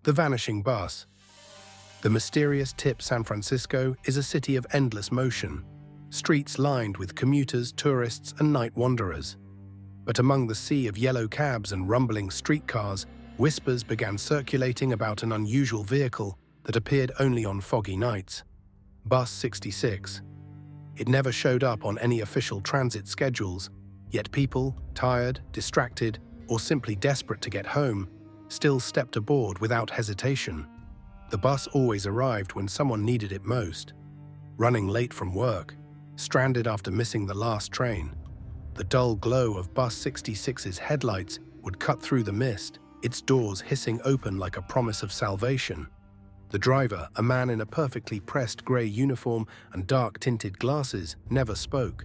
The Vanishing Bus. The mysterious tip San Francisco is a city of endless motion, streets lined with commuters, tourists, and night wanderers. But among the sea of yellow cabs and rumbling streetcars, whispers began circulating about an unusual vehicle that appeared only on foggy nights. Bus 66. It never showed up on any official transit schedules, yet people, tired, distracted, or simply desperate to get home, still stepped aboard without hesitation. The bus always arrived when someone needed it most. Running late from work, stranded after missing the last train, the dull glow of Bus 66's headlights would cut through the mist, its doors hissing open like a promise of salvation. The driver, a man in a perfectly pressed grey uniform and dark-tinted glasses, never spoke.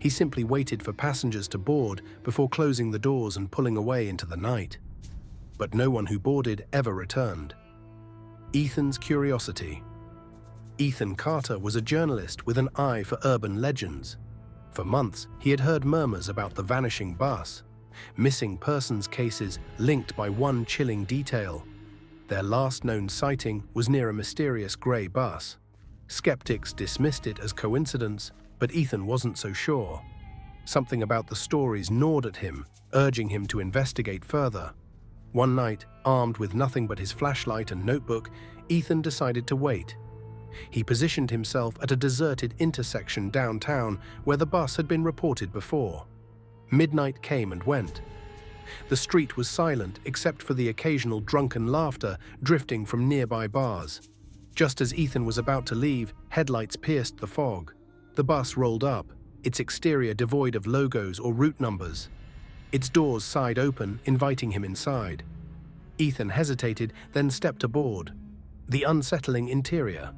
He simply waited for passengers to board before closing the doors and pulling away into the night. But no one who boarded ever returned. Ethan's curiosity. Ethan Carter was a journalist with an eye for urban legends. For months, he had heard murmurs about the vanishing bus, missing persons cases linked by one chilling detail. Their last known sighting was near a mysterious grey bus. Skeptics dismissed it as coincidence, but Ethan wasn't so sure. Something about the stories gnawed at him, urging him to investigate further. One night, armed with nothing but his flashlight and notebook, Ethan decided to wait. He positioned himself at a deserted intersection downtown where the bus had been reported before. Midnight came and went. The street was silent except for the occasional drunken laughter drifting from nearby bars. Just as Ethan was about to leave, headlights pierced the fog. The bus rolled up, its exterior devoid of logos or route numbers. Its doors side open, inviting him inside. Ethan hesitated, then stepped aboard. The unsettling interior.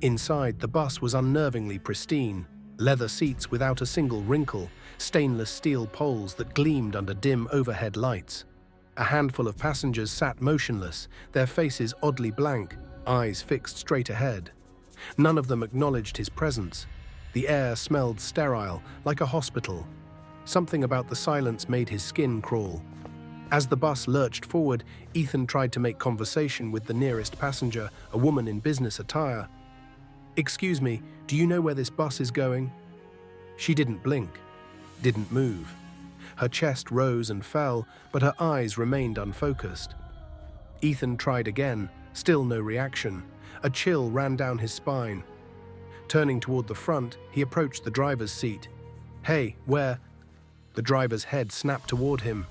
Inside, the bus was unnervingly pristine. Leather seats without a single wrinkle, stainless steel poles that gleamed under dim overhead lights. A handful of passengers sat motionless, their faces oddly blank, eyes fixed straight ahead. None of them acknowledged his presence. The air smelled sterile, like a hospital. Something about the silence made his skin crawl. As the bus lurched forward, Ethan tried to make conversation with the nearest passenger, a woman in business attire. "Excuse me, do you know where this bus is going?" She didn't blink, didn't move. Her chest rose and fell, but her eyes remained unfocused. Ethan tried again, still no reaction. A chill ran down his spine. Turning toward the front, he approached the driver's seat. "Hey, where?" The driver's head snapped toward him.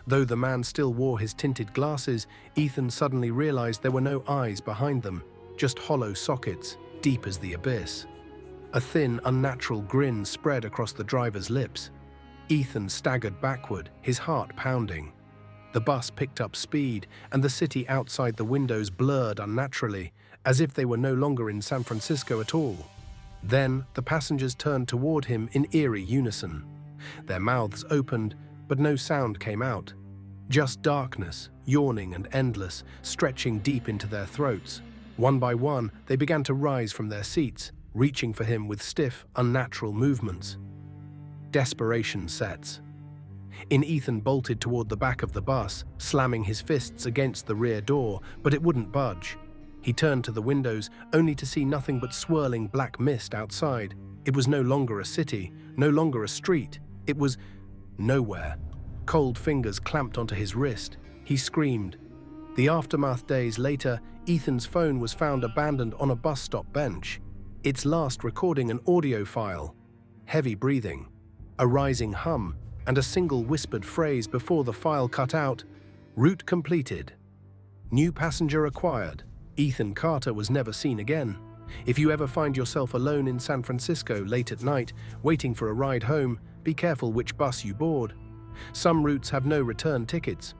Though the man still wore his tinted glasses, Ethan suddenly realized there were no eyes behind them, just hollow sockets, deep as the abyss. A thin, unnatural grin spread across the driver's lips. Ethan staggered backward, his heart pounding. The bus picked up speed, and the city outside the windows blurred unnaturally, as if they were no longer in San Francisco at all. Then, the passengers turned toward him in eerie unison. Their mouths opened, but no sound came out. Just darkness, yawning and endless, stretching deep into their throats. One by one, they began to rise from their seats, reaching for him with stiff, unnatural movements. Desperation sets in. Ethan bolted toward the back of the bus, slamming his fists against the rear door, but it wouldn't budge. He turned to the windows, only to see nothing but swirling black mist outside. It was no longer a city, no longer a street. It was nowhere. Cold fingers clamped onto his wrist. He screamed. The aftermath days later, Ethan's phone was found abandoned on a bus stop bench. Its last recording an audio file. Heavy breathing, a rising hum, and a single whispered phrase before the file cut out. Route completed. New passenger acquired. Ethan Carter was never seen again. If you ever find yourself alone in San Francisco late at night, waiting for a ride home, be careful which bus you board. Some routes have no return tickets,